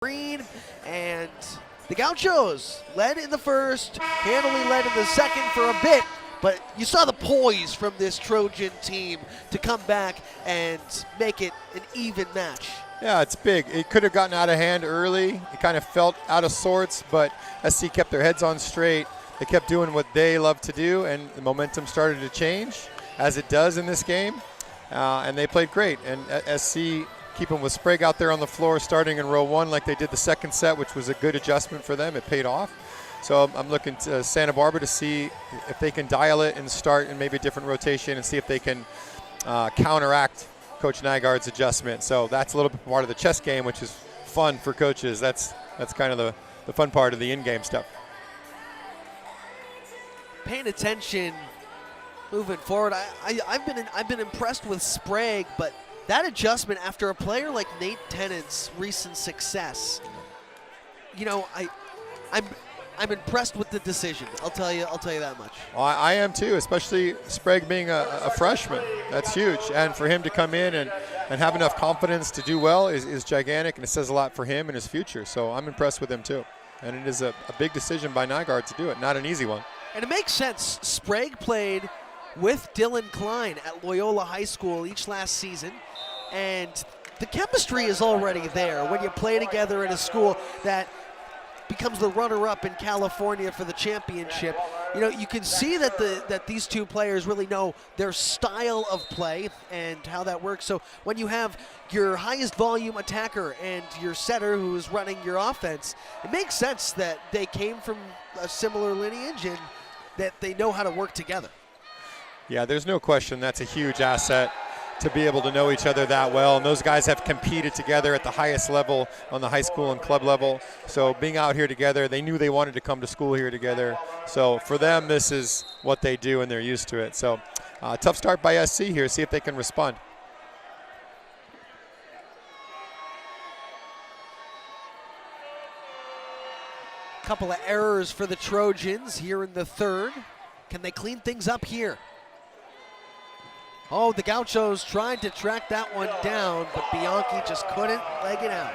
Green, and the Gauchos led in the first, handily led in the second for a bit, but you saw the poise from this Trojan team to come back and make it an even match. Yeah, it's big. It could have gotten out of hand early. It kind of felt out of sorts, but SC kept their heads on straight. They kept doing what they love to do, and the momentum started to change, as it does in this game, and they played great. And SC keeping with Sprague out there on the floor, starting in row one like they did the second set, which was a good adjustment for them. It paid off. So I'm looking to Santa Barbara to see if they can dial it and start in maybe a different rotation and see if they can counteract Coach Nygaard's adjustment. So that's a little bit part of the chess game, which is fun for coaches. That's kind of the fun part of the in-game stuff. Paying attention moving forward, I've been impressed with Sprague, but that adjustment after a player like Nate Tennant's recent success, you know, I'm impressed with the decision. I'll tell you that much. Well, I am too, especially Sprague being a freshman. That's huge, and for him to come in and have enough confidence to do well is gigantic, and it says a lot for him and his future. So I'm impressed with him too, and it is a big decision by Nygaard to do it, not an easy one. And it makes sense. Sprague played with Dylan Klein at Loyola High School each last season, and the chemistry is already there when you play together in a school that becomes the runner-up in California for the championship. You know, you can see that these two players really know their style of play and how that works. So when you have your highest volume attacker and your setter who is running your offense, it makes sense that they came from a similar lineage and that they know how to work together. Yeah, there's no question that's a huge asset to be able to know each other that well. And those guys have competed together at the highest level on the high school and club level. So being out here together, they knew they wanted to come to school here together. So for them, this is what they do and they're used to it. So tough start by SC here. See if they can respond. Couple of errors for the Trojans here in the third. Can they clean things up here? Oh, the Gauchos tried to track that one down, but Bianchi just couldn't leg it out.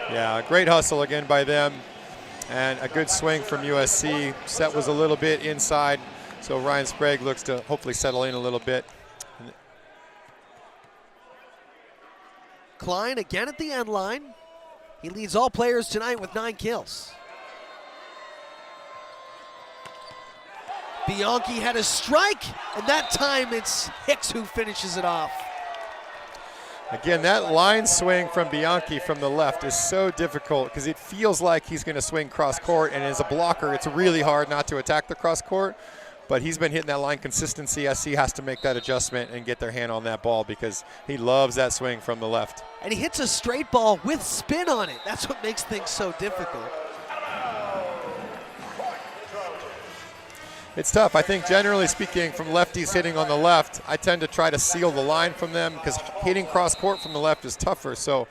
Yeah, great hustle again by them, and a good swing from USC. Set was a little bit inside, so Ryan Sprague looks to hopefully settle in a little bit. Klein again at the end line. He leads all players tonight with 9 kills. Bianchi had a strike, and that time it's Hicks who finishes it off. Again, that line swing from Bianchi from the left is so difficult because it feels like he's going to swing cross court, and as a blocker, it's really hard not to attack the cross court. But he's been hitting that line consistency. SC has to make that adjustment and get their hand on that ball because he loves that swing from the left. And he hits a straight ball with spin on it. That's what makes things so difficult. It's tough. I think generally speaking, from lefties hitting on the left, I tend to try to seal the line from them because hitting cross court from the left is tougher. So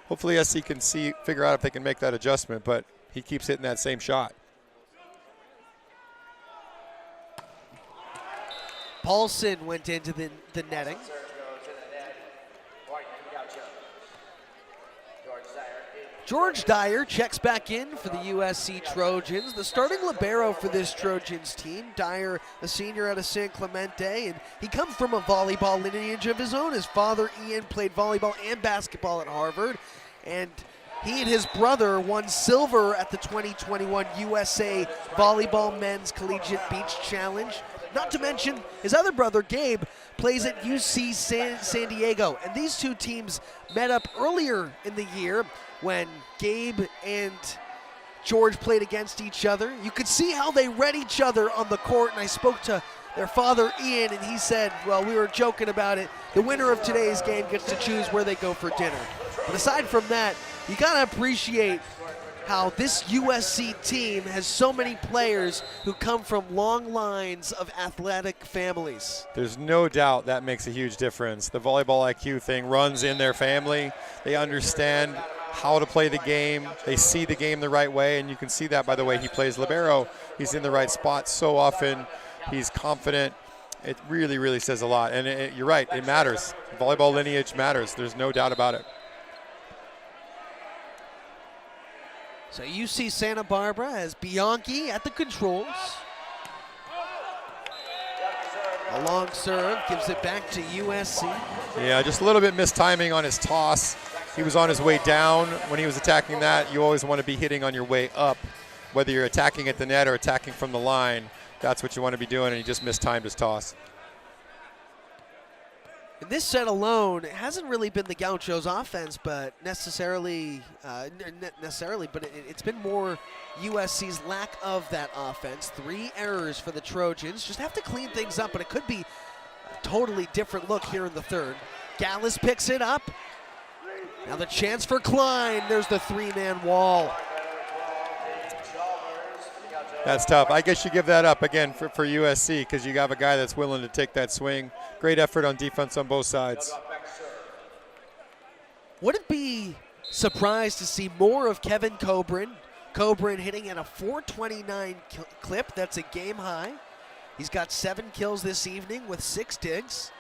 hopefully SC can figure out if they can make that adjustment, but he keeps hitting that same shot. Paulson went into the netting. George Dyer checks back in for the USC Trojans. The starting libero for this Trojans team. Dyer, a senior out of San Clemente, and he comes from a volleyball lineage of his own. His father, Ian, played volleyball and basketball at Harvard, and he and his brother won silver at the 2021 USA Volleyball Men's Collegiate Beach Challenge. Not to mention, his other brother, Gabe, plays at UC San Diego, and these two teams met up earlier in the year when Gabe and George played against each other. You could see how they read each other on the court, and I spoke to their father, Ian, and he said, well, we were joking about it. The winner of today's game gets to choose where they go for dinner. But aside from that, you gotta appreciate how this USC team has so many players who come from long lines of athletic families. There's no doubt that makes a huge difference. The volleyball IQ thing runs in their family. They understand how to play the game. They see the game the right way, and you can see that by the way he plays libero. He's in the right spot so often. He's confident. It really, really says a lot. And you're right, it matters. Volleyball lineage matters. There's no doubt about it. So UC Santa Barbara has Bianchi at the controls. A long serve gives it back to USC. Yeah, just a little bit missed timing on his toss. He was on his way down. When he was attacking that, you always want to be hitting on your way up. Whether you're attacking at the net or attacking from the line, that's what you want to be doing, and he just mistimed his toss. In this set alone, it hasn't really been the Gauchos' offense, but necessarily, but it's been more USC's lack of that offense. 3 errors for the Trojans. Just have to clean things up, but it could be a totally different look here in the third. Gallus picks it up. Now the chance for Klein. There's the 3-man wall. That's tough. I guess you give that up again for USC because you have a guy that's willing to take that swing. Great effort on defense on both sides. Wouldn't be surprised to see more of Kevin Coburn. Coburn hitting at a .429 clip. That's a game high. He's got 7 kills this evening with 6 digs.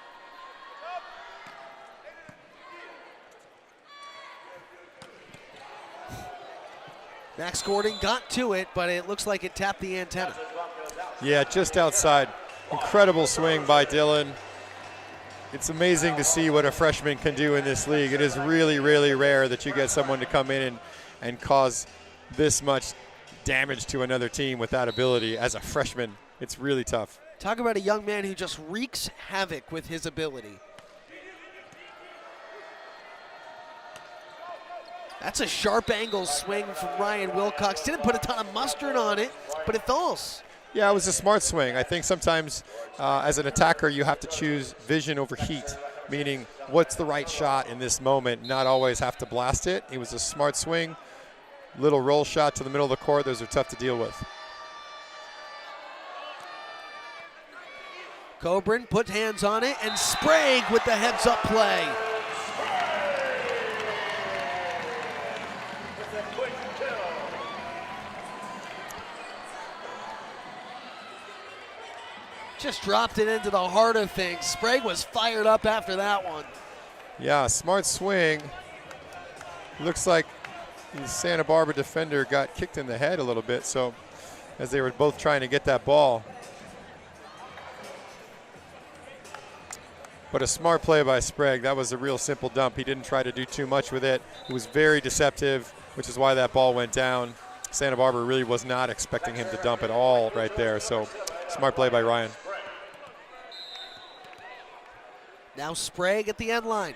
Max Gordon got to it, but it looks like it tapped the antenna. Yeah, just outside. Incredible swing by Dylan. It's amazing to see what a freshman can do in this league. It is really, really rare that you get someone to come in and cause this much damage to another team with that ability as a freshman. It's really tough. Talk about a young man who just wreaks havoc with his ability. That's a sharp angle swing from Ryan Wilcox. Didn't put a ton of mustard on it, but it falls. Yeah, it was a smart swing. I think sometimes as an attacker you have to choose vision over heat, meaning what's the right shot in this moment, not always have to blast it. It was a smart swing. Little roll shot to the middle of the court. Those are tough to deal with. Coburn put hands on it, and Sprague with the heads-up play. Just dropped it into the heart of things. Sprague was fired up after that one. Yeah, smart swing. Looks like the Santa Barbara defender got kicked in the head a little bit, so as they were both trying to get that ball. But a smart play by Sprague. That was a real simple dump. He didn't try to do too much with it. It was very deceptive, which is why that ball went down. Santa Barbara really was not expecting him to dump at all right there, so smart play by Ryan. Now Sprague at the end line.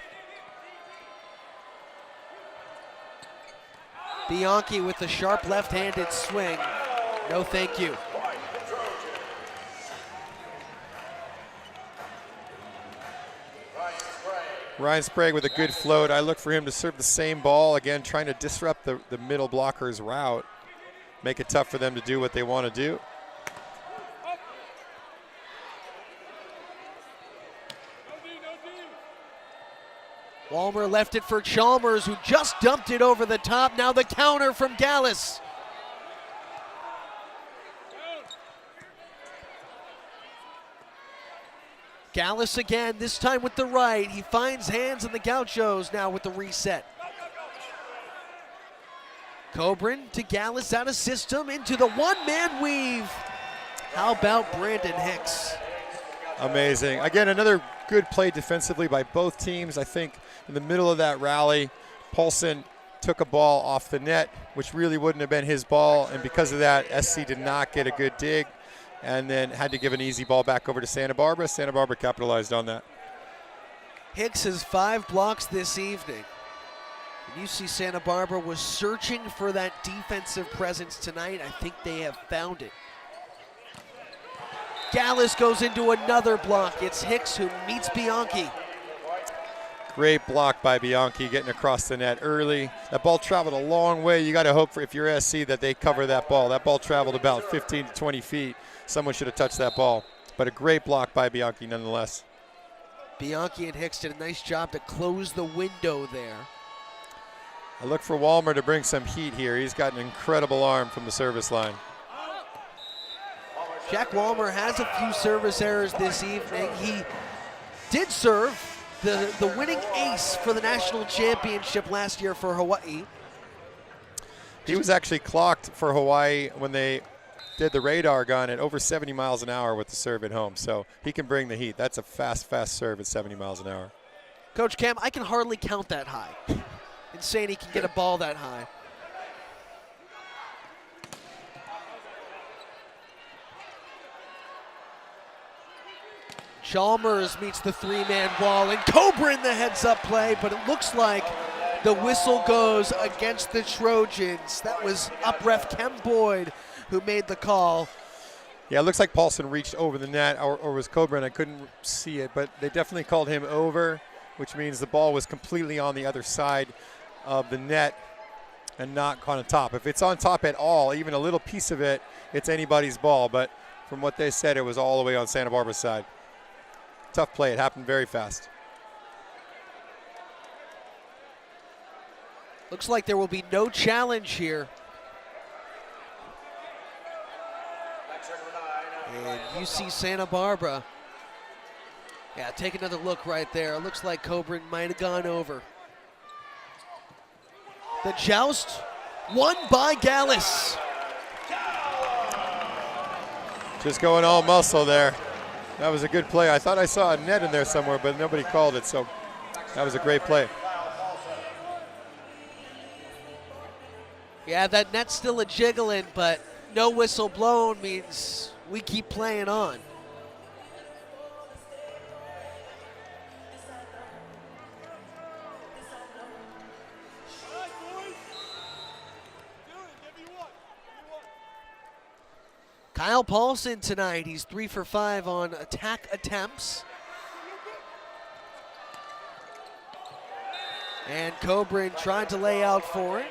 Bianchi with the sharp left-handed swing. No thank you. Ryan Sprague with a good float. I look for him to serve the same ball, again trying to disrupt the middle blocker's route, make it tough for them to do what they want to do. Walmer left it for Chalmers, who just dumped it over the top. Now the counter from Gallus. Gallus again, this time with the right. He finds hands in the Gauchos now with the reset. Coburn to Gallus out of system into the one-man weave. How about Brandon Hicks? Amazing. Again, another good play defensively by both teams. I think in the middle of that rally, Paulson took a ball off the net, which really wouldn't have been his ball, and because of that, SC did not get a good dig and then had to give an easy ball back over to Santa Barbara. Santa Barbara capitalized on that. Hicks has 5 blocks this evening. UC Santa Barbara was searching for that defensive presence tonight. I think they have found it. Gallus goes into another block. It's Hicks who meets Bianchi. Great block by Bianchi getting across the net early. That ball traveled a long way. You got to hope for, if you're SC, that they cover that ball. That ball traveled about 15 to 20 feet. Someone should have touched that ball. But a great block by Bianchi nonetheless. Bianchi and Hicks did a nice job to close the window there. I look for Walmer to bring some heat here. He's got an incredible arm from the service line. Jack Walmer has a few service errors this evening. He did serve the winning ace for the national championship last year for Hawaii. He was actually clocked for Hawaii when they did the radar gun at over 70 miles an hour with the serve at home. So he can bring the heat. That's a fast serve at 70 miles an hour. Coach Cam, I can hardly count that high. Insane he can get a ball that high. Chalmers meets the three-man wall, and Cobra in the heads-up play, but it looks like the whistle goes against the Trojans. That was up ref Kem Boyd who made the call. Yeah, it looks like Paulson reached over the net, or was Cobra, and I couldn't see it, but they definitely called him over, which means the ball was completely on the other side of the net and not on top. If it's on top at all, even a little piece of it, it's anybody's ball, but from what they said, it was all the way on Santa Barbara's side. Tough play. It happened very fast. Looks like there will be no challenge here. And UC Santa Barbara. Yeah, take another look right there. It looks like Coburn might have gone over. The joust won by Gallus. Just going all muscle there. That was a good play. I thought I saw a net in there somewhere, but nobody called it, so that was a great play. Yeah, that net's still a jiggling, but no whistle blown means we keep playing on. Kyle Paulson tonight, he's 3 for 5 on attack attempts. And Coburn tried to lay out for it.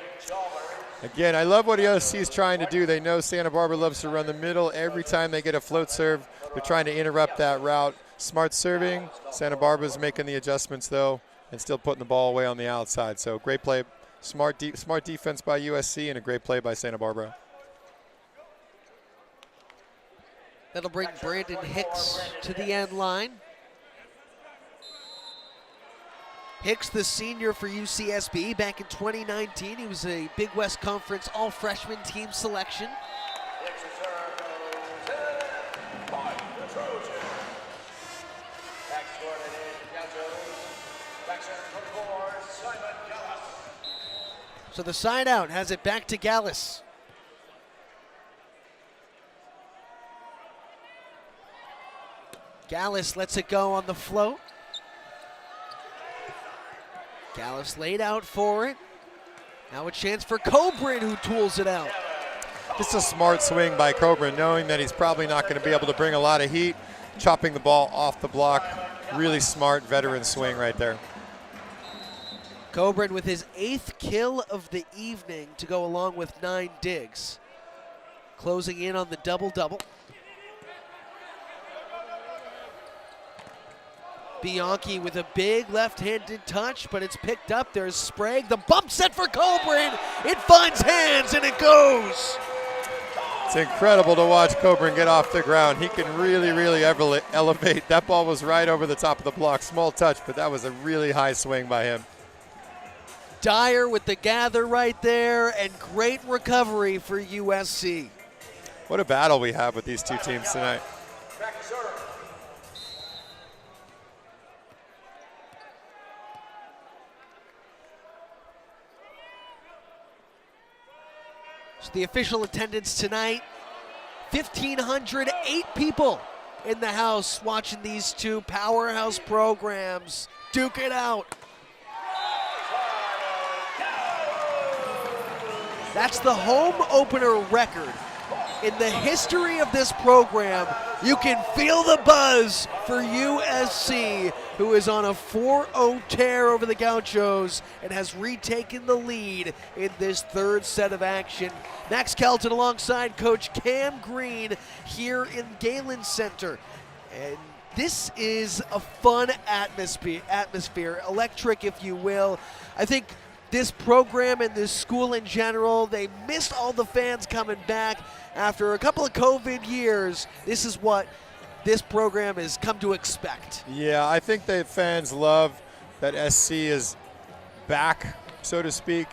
Again, I love what USC is trying to do. They know Santa Barbara loves to run the middle. Every time they get a float serve, they're trying to interrupt that route. Smart serving. Santa Barbara's making the adjustments, though, and still putting the ball away on the outside. So great play. Smart defense by USC and a great play by Santa Barbara. That'll bring Brandon Hicks to the end line. Hicks, the senior for UCSB back in 2019. He was a Big West Conference all-freshman team selection. So the side out has it back to Gallus. Gallus lets it go on the float. Gallus laid out for it. Now a chance for Coburn, who tools it out. Just a smart swing by Coburn, knowing that he's probably not going to be able to bring a lot of heat, chopping the ball off the block. Really smart veteran swing right there. Coburn with his 8th kill of the evening to go along with 9 digs. Closing in on the double-double. Bianchi with a big left-handed touch, but it's picked up. There's Sprague. The bump set for Coburn. It finds hands and it goes. It's incredible to watch Coburn get off the ground. He can really, really elevate. That ball was right over the top of the block. Small touch, but that was a really high swing by him. Dyer with the gather right there, and great recovery for USC. What a battle we have with these two teams tonight. So the official attendance tonight, 1,508 people in the house watching these two powerhouse programs duke it out. That's the home opener record. In the history of this program, you can feel the buzz for USC, who is on a 4-0 tear over the Gauchos and has retaken the lead in this 3rd set of action. Max Kelton alongside Coach Cam Green here in Galen Center. And this is a fun atmosphere, electric if you will. I think this program and this school in general, they missed all the fans coming back after a couple of COVID years. This is what this program has come to expect. Yeah, I think the fans love that SC is back, so to speak.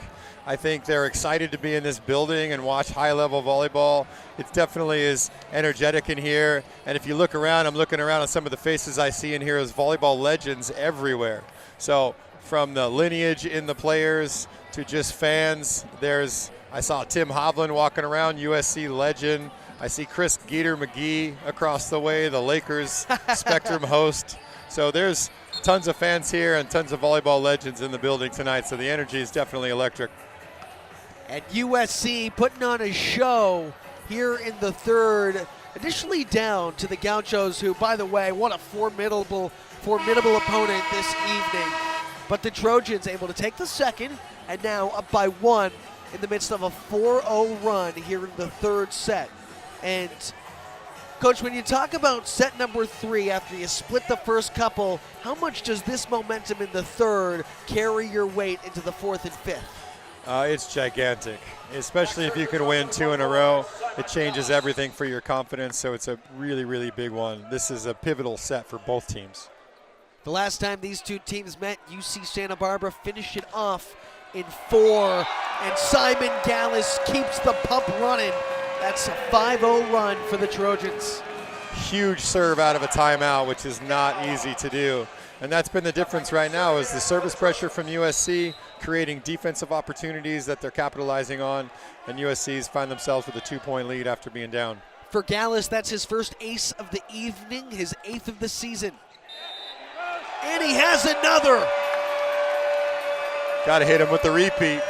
I think they're excited to be in this building and watch high-level volleyball. It definitely is energetic in here. And if you look around, I'm looking around at some of the faces I see in here as volleyball legends everywhere. So from the lineage in the players to just fans, I saw Tim Hovland walking around, USC legend. I see Chris Geeter McGee across the way, the Lakers Spectrum host. So there's tons of fans here and tons of volleyball legends in the building tonight. So the energy is definitely electric. And USC putting on a show here in the third, initially down to the Gauchos, who, by the way, what a formidable opponent this evening. But the Trojans able to take the second, and now up by 1 in the midst of a 4-0 run here in the third set. And Coach, when you talk about set number 3 after you split the first couple, how much does this momentum in the third carry your weight into the 4th and 5th? It's gigantic, especially if you can win 2 in a row. It changes everything for your confidence, so it's a really, really big one. This is a pivotal set for both teams. The last time these two teams met, UC Santa Barbara finished it off in 4, and Simon Gallus keeps the pump running. That's a 5-0 run for the Trojans. Huge serve out of a timeout, which is not easy to do. And that's been the difference right now, is the service pressure from USC creating defensive opportunities that they're capitalizing on, and USC's find themselves with a 2-point lead after being down. For Gallus, that's his first ace of the evening, his 8th of the season. And he has another. Got to hit him with the repeat.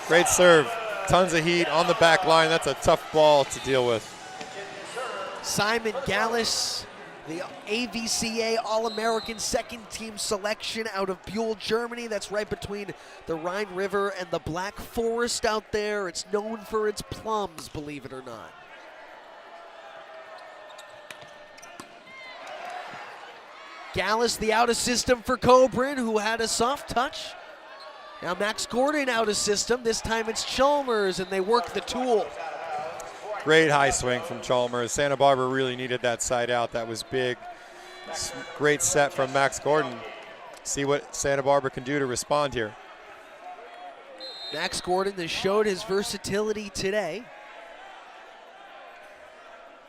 Great serve. Tons of heat on the back line. That's a tough ball to deal with. Simon Gallus, the AVCA All-American second team selection out of Buell, Germany. That's right between the Rhine River and the Black Forest out there. It's known for its plums, believe it or not. Gallus, the out of system for Coburn, who had a soft touch. Now Max Gordon out of system. This time it's Chalmers, and they work the tool. Great high swing from Chalmers. Santa Barbara really needed that side out. That was big. Great set from Max Gordon. See what Santa Barbara can do to respond here. Max Gordon has showed his versatility today.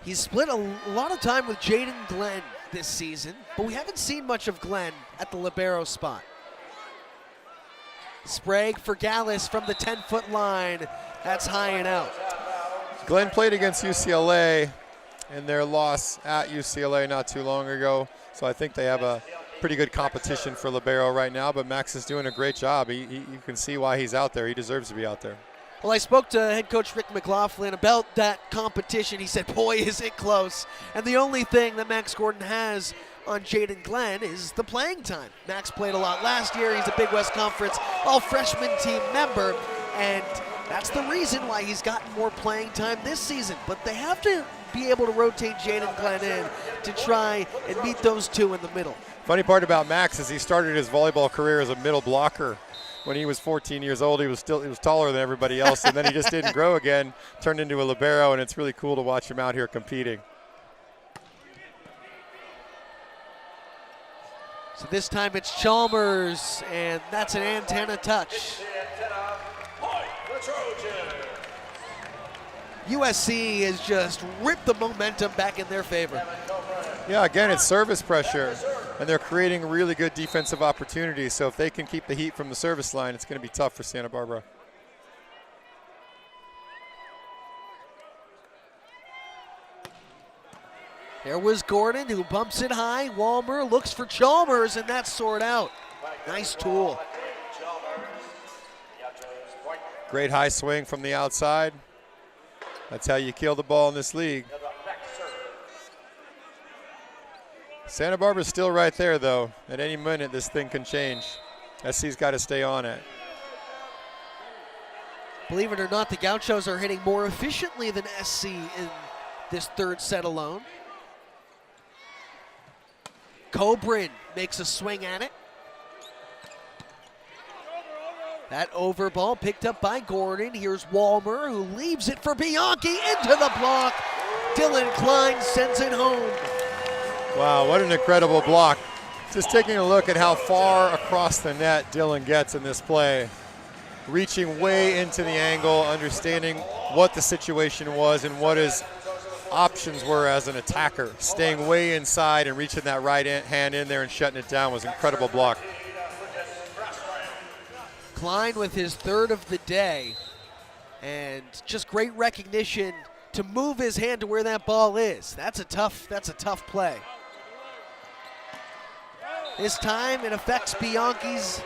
He's split a lot of time with Jaden Glenn this season, but we haven't seen much of Glenn at the libero spot. Sprague for Gallus from the 10-foot line. That's high and out. Glenn played against UCLA in their loss at UCLA not too long ago, so I think they have a pretty good competition for libero right now, but Max is doing a great job. You can see why he's out there. He deserves to be out there. Well, I spoke to head coach Rick McLaughlin about that competition. He said, boy, is it close. And the only thing that Max Gordon has on Jaden Glenn is the playing time. Max played a lot last year. He's a Big West Conference all-freshman team member, and that's the reason why he's gotten more playing time this season. But they have to be able to rotate Jaden Glenn in to try and meet those two in the middle. Funny part about Max is he started his volleyball career as a middle blocker. When he was 14 years old, he was taller than everybody else, and then he just didn't grow again, turned into a libero, and it's really cool to watch him out here competing. So this time it's Chalmers, and that's an antenna touch. USC has just ripped the momentum back in their favor. Yeah, again, it's service pressure, and they're creating really good defensive opportunities. So if they can keep the heat from the service line, it's going to be tough for Santa Barbara. There was Gordon, who bumps it high. Walmer looks for Chalmers, and that's soared out. Nice tool. Great high swing from the outside. That's how you kill the ball in this league. Santa Barbara's still right there, though. At any minute, this thing can change. SC's got to stay on it. Believe it or not, the Gauchos are hitting more efficiently than SC in this third set alone. Coburn makes a swing at it. That over ball picked up by Gordon. Here's Walmer, who leaves it for Bianchi into the block. Dylan Klein sends it home. Wow, what an incredible block. Just taking a look at how far across the net Dylan gets in this play. reaching way into the angle, understanding what the situation was and what his options were as an attacker. Staying way inside and reaching that right hand in there and shutting it down was an incredible block. Klein with his third of the day, and just great recognition to move his hand to where that ball is. That's a tough play. This time it affects Bianchi's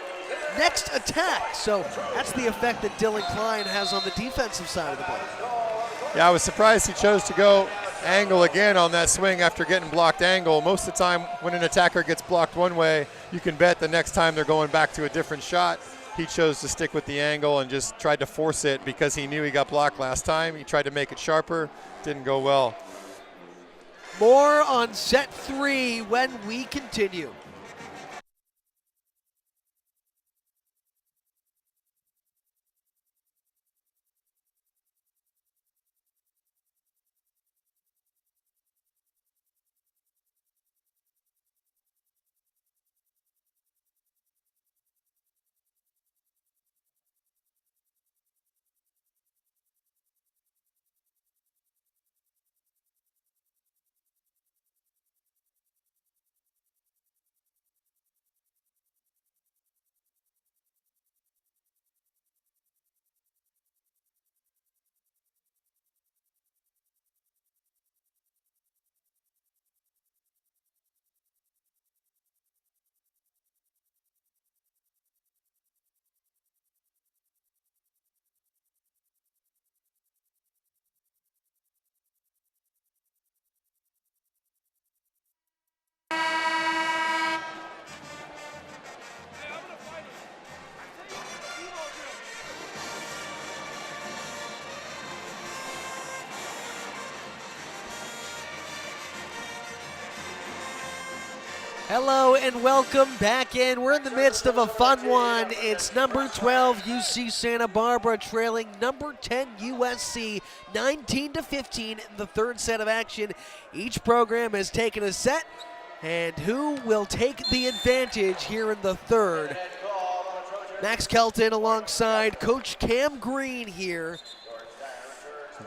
next attack, so that's the effect that Dylan Klein has on the defensive side of the ball. Yeah, I was surprised he chose to go angle again on that swing after getting blocked angle. Most of the time when an attacker gets blocked one way, you can bet the next time they're going back to a different shot. He chose to stick with the angle and just tried to force it because he knew he got blocked last time. He tried to make it sharper, didn't go well. More on set 3 when we continue. Hello and welcome back in. We're in the midst of a fun one. It's number 12 UC Santa Barbara trailing number 10 USC 19-15 in the third set of action. Each program has taken a set, and who will take the advantage here in the third? Max Kelton alongside Coach Cam Green here.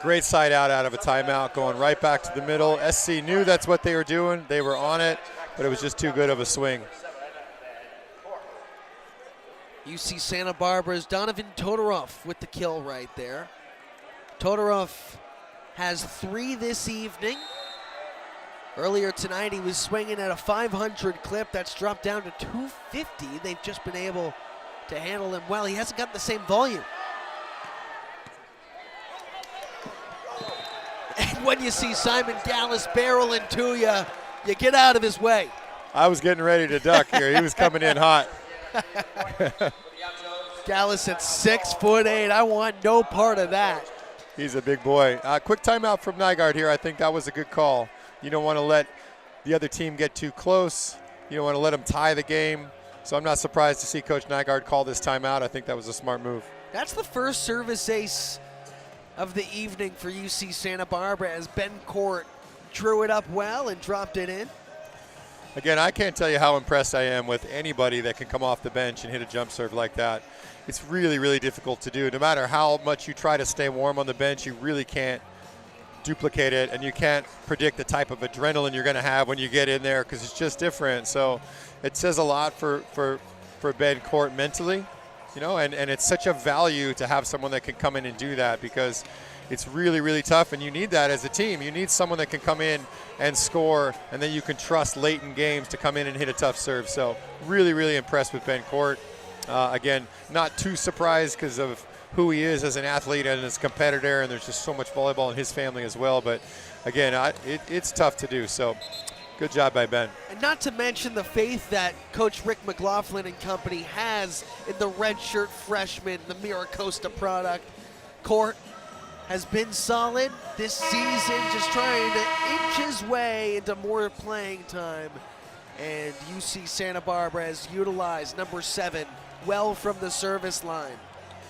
Great side out of a timeout, going right back to the middle. SC knew that's what they were doing. They were on it, but it was just too good of a swing. UC Santa Barbara's Donovan Todorov with the kill right there. Todorov has 3 this evening. Earlier tonight he was swinging at a 500 clip. That's dropped down to 250. They've just been able to handle him well. He hasn't got the same volume. And when you see Simon Gallus barrel into you, you get out of his way. I was getting ready to duck here. He was coming in hot. Gallus at 6'8". I want no part of that. He's a big boy. Quick timeout from Nygaard here. I think that was a good call. You don't want to let the other team get too close. You don't want to let them tie the game. So I'm not surprised to see Coach Nygaard call this timeout. I think that was a smart move. That's the first service ace of the evening for UC Santa Barbara as Ben Court drew it up well and dropped it in. Again, I can't tell you how impressed I am with anybody that can come off the bench and hit a jump serve like that. It's really, really difficult to do. No matter how much you try to stay warm on the bench, you really can't duplicate it, and you can't predict the type of adrenaline you're going to have when you get in there because it's just different. So it says a lot for Ben Court mentally, you know, and it's such a value to have someone that can come in and do that because it's really, really tough, and you need that as a team. You need someone that can come in and score, and then you can trust late in games to come in and hit a tough serve. So really, really impressed with Ben Court. Again, not too surprised because of who he is as an athlete and as a competitor, and there's just so much volleyball in his family as well. But again, it's tough to do. So good job by Ben. And not to mention the faith that Coach Rick McLaughlin and company has in the redshirt freshman, the Miracosta product. Court has been solid this season, just trying to inch his way into more playing time. And UC Santa Barbara has utilized number 7 well from the service line.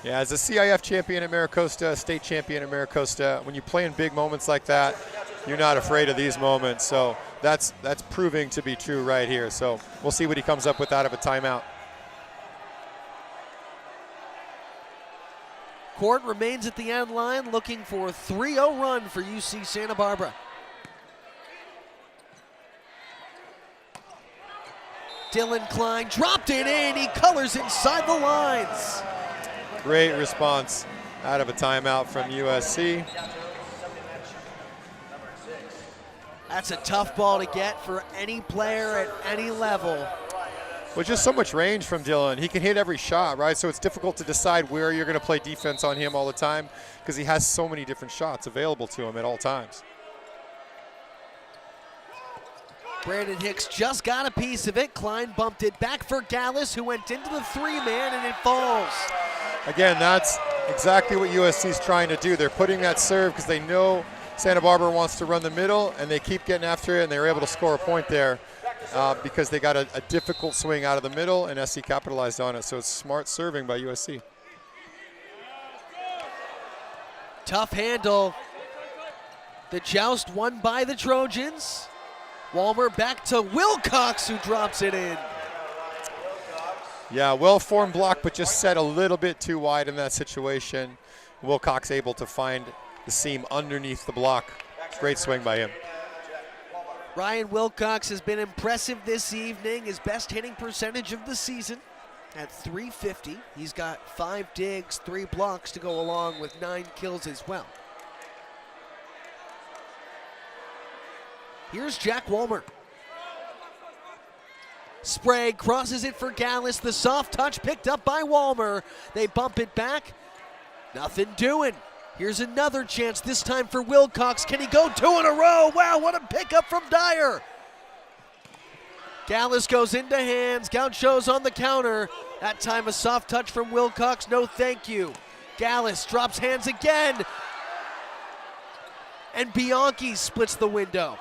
Yeah, as a CIF champion at Miracosta, state champion at Miracosta, when you play in big moments like that, you're not afraid of these moments. So that's proving to be true right here. So we'll see what he comes up with out of a timeout. Court remains at the end line, looking for a 3-0 run for UC Santa Barbara. Dylan Klein dropped it in. He colors inside the lines. Great response out of a timeout from USC. That's a tough ball to get for any player at any level. With just so much range from Dylan, he can hit every shot, right? So it's difficult to decide where you're going to play defense on him all the time because he has so many different shots available to him at all times. Brandon Hicks just got a piece of it. Klein bumped it back for Gallus, who went into the three-man, and it falls. Again, that's exactly what USC is trying to do. They're putting that serve because they know Santa Barbara wants to run the middle, and they keep getting after it, and they were able to score a point there because they got a difficult swing out of the middle, and SC capitalized on it. So it's smart serving by USC. Tough handle. The joust won by the Trojans. Walmer back to Wilcox, who drops it in. Yeah, well-formed block, but just set a little bit too wide in that situation. Wilcox able to find the seam underneath the block. Great swing by him. Ryan Wilcox has been impressive this evening. His best hitting percentage of the season at .350. He's got 5 digs, 3 blocks to go along with 9 kills as well. Here's Jack Walmer. Sprague crosses it for Gallus. The soft touch picked up by Walmer. They bump it back. Nothing doing. Here's another chance, this time for Wilcox. Can he go 2 in a row? Wow, what a pickup from Dyer. Gallus goes into hands. Gaucho's on the counter. That time a soft touch from Wilcox. No thank you. Gallus drops hands again. And Bianchi splits the window.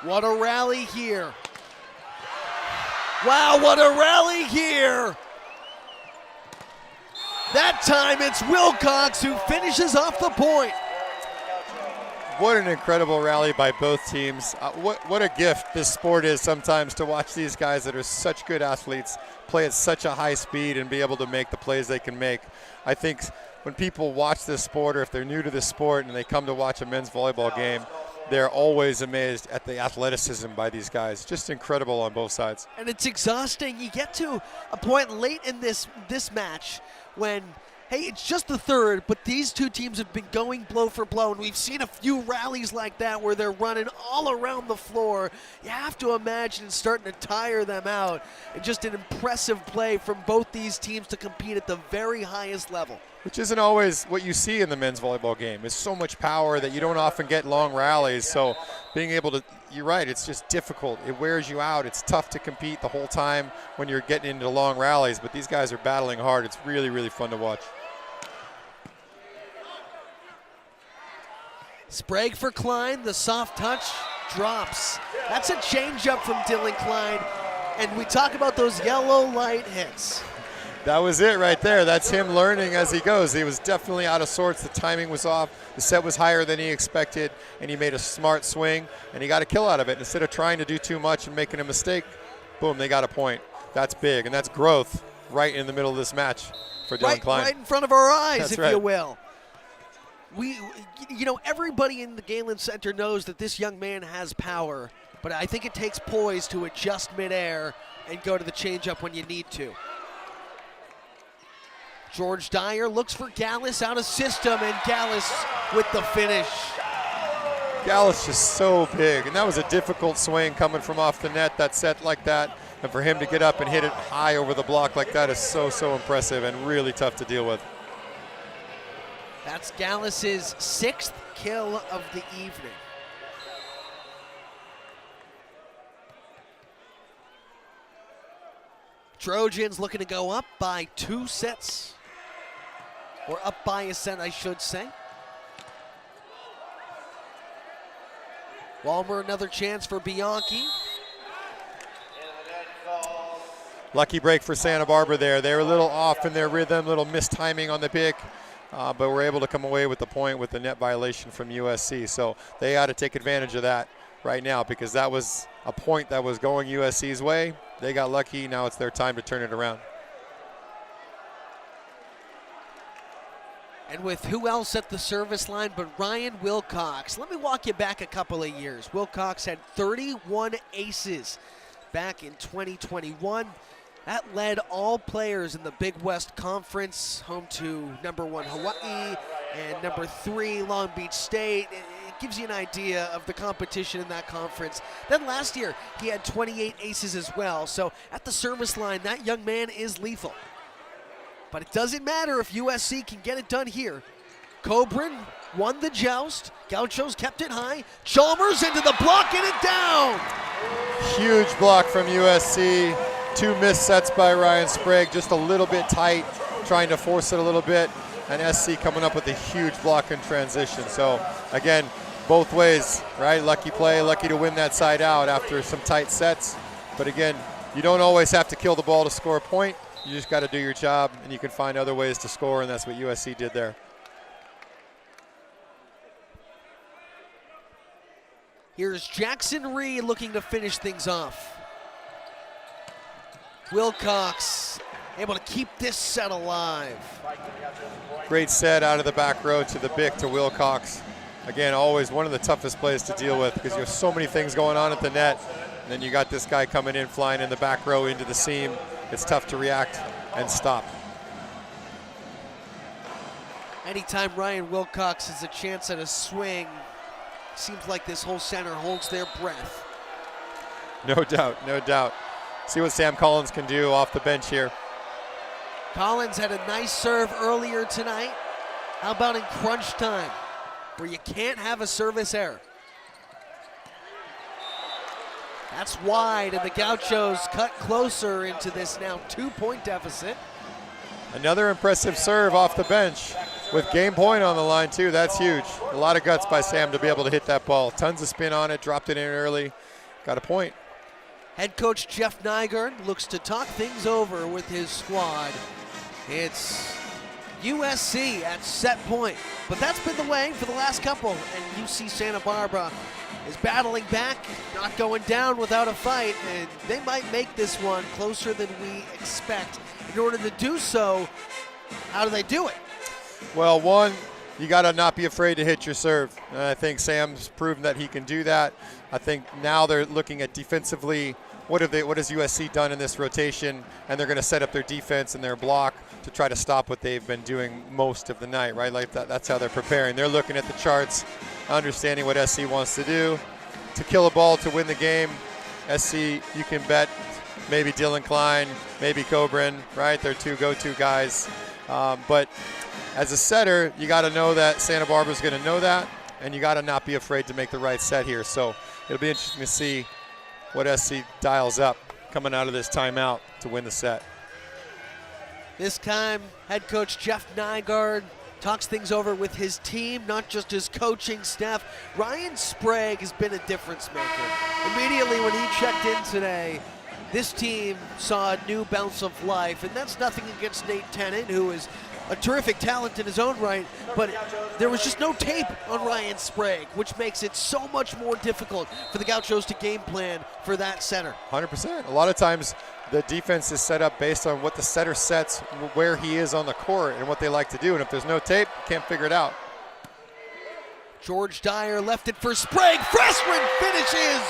What a rally here. Wow, what a rally here. That time it's Wilcox who finishes off the point. What an incredible rally by both teams. What a gift this sport is sometimes to watch these guys that are such good athletes play at such a high speed and be able to make the plays they can make. I think when people watch this sport, or if they're new to this sport and they come to watch a men's volleyball game, they're always amazed at the athleticism by these guys. Just incredible on both sides. And it's exhausting. You get to a point late in this match when, hey, it's just the third, but these two teams have been going blow for blow, and we've seen a few rallies like that where they're running all around the floor. You have to imagine it's starting to tire them out. And just an impressive play from both these teams to compete at the very highest level. Which isn't always what you see in the men's volleyball game. It's so much power that you don't often get long rallies. So being able to, you're right, it's just difficult. It wears you out. It's tough to compete the whole time when you're getting into long rallies, but these guys are battling hard. It's really, really fun to watch. Sprague for Klein, the soft touch drops. That's a changeup from Dylan Klein. And we talk about those yellow light hits. That was it right there. That's him learning as he goes. He was definitely out of sorts. The timing was off. The set was higher than he expected, and he made a smart swing, and he got a kill out of it. Instead of trying to do too much and making a mistake, boom, they got a point. That's big, and that's growth right in the middle of this match for Dylan Klein. Right in front of our eyes, That's if right. you will. Everybody in the Galen Center knows that this young man has power, but I think it takes poise to adjust midair and go to the changeup when you need to. George Dyer looks for Gallus out of system, and Gallus with the finish. Gallus just so big, and that was a difficult swing coming from off the net, that set like that, and for him to get up and hit it high over the block like that is so, so impressive and really tough to deal with. That's Gallus's 6th kill of the evening. Trojans looking to go up by 2 sets. Or up by a set, I should say. Walmer, another chance for Bianchi. Lucky break for Santa Barbara there. They were a little off in their rhythm, little mistiming on the pick, but were able to come away with the point with the net violation from USC. So they got to take advantage of that right now because that was a point that was going USC's way. They got lucky. Now it's their time to turn it around. And with who else at the service line but Ryan Wilcox. Let me walk you back a couple of years. Wilcox had 31 aces back in 2021. That led all players in the Big West Conference, home to #1 Hawaii and #3 Long Beach State. It gives you an idea of the competition in that conference. Then last year, he had 28 aces as well. So at the service line, that young man is lethal. But it doesn't matter if USC can get it done here. Coburn won the joust. Gauchos kept it high. Chalmers into the block and it down. Huge block from USC. 2 missed sets by Ryan Sprague, just a little bit tight, trying to force it a little bit, and SC coming up with a huge block in transition. So again, both ways, right? Lucky play, lucky to win that side out after some tight sets. But again, you don't always have to kill the ball to score a point. You just got to do your job, and you can find other ways to score, and that's what USC did there. Here's Jackson Reed looking to finish things off. Wilcox able to keep this set alive. Great set out of the back row to the Bick to Wilcox. Again, always one of the toughest plays to deal with because you have so many things going on at the net. And then you got this guy coming in, flying in the back row into the seam. It's tough to react and stop. Anytime Ryan Wilcox has a chance at a swing, seems like this whole center holds their breath. No doubt, no doubt. See what Sam Collins can do off the bench here. Collins had a nice serve earlier tonight. How about in crunch time, where you can't have a service error? That's wide, and the Gauchos cut closer into this now 2-point deficit. Another impressive serve off the bench with game point on the line too. That's huge. A lot of guts by Sam to be able to hit that ball. Tons of spin on it, dropped it in early, got a point. Head coach Jeff Nygaard looks to talk things over with his squad. It's USC at set point, but that's been the way for the last couple, and UC Santa Barbara is battling back, not going down without a fight, and they might make this one closer than we expect. In order to do so, how do they do it? Well, one, you got to not be afraid to hit your serve. And I think Sam's proven that he can do that. I think now they're looking at defensively, what has USC done in this rotation, and they're going to set up their defense and their block to try to stop what they've been doing most of the night, right? Like that's how they're preparing. They're looking at the charts, understanding what SC wants to do. To kill a ball to win the game, SC, you can bet maybe Dylan Klein, maybe Coburn, right? They're 2 go-to guys. But as a setter, you got to know that Santa Barbara's going to know that, and you got to not be afraid to make the right set here. So it'll be interesting to see what SC dials up coming out of this timeout to win the set. This time, head coach Jeff Nygaard talks things over with his team, not just his coaching staff. Ryan Sprague has been a difference maker. Immediately when he checked in today, this team saw a new bounce of life, and that's nothing against Nate Tennant, who is a terrific talent in his own right, but there was just no tape on Ryan Sprague, which makes it so much more difficult for the Gauchos to game plan for that center. 100%. A lot of times the defense is set up based on what the setter sets, where he is on the court, and what they like to do, and if there's no tape, you can't figure it out. George Dyer left it for Sprague. Freshman finishes!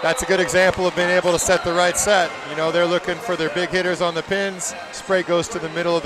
That's a good example of being able to set the right set. You know, they're looking for their big hitters on the pins. Sprague goes to the middle of the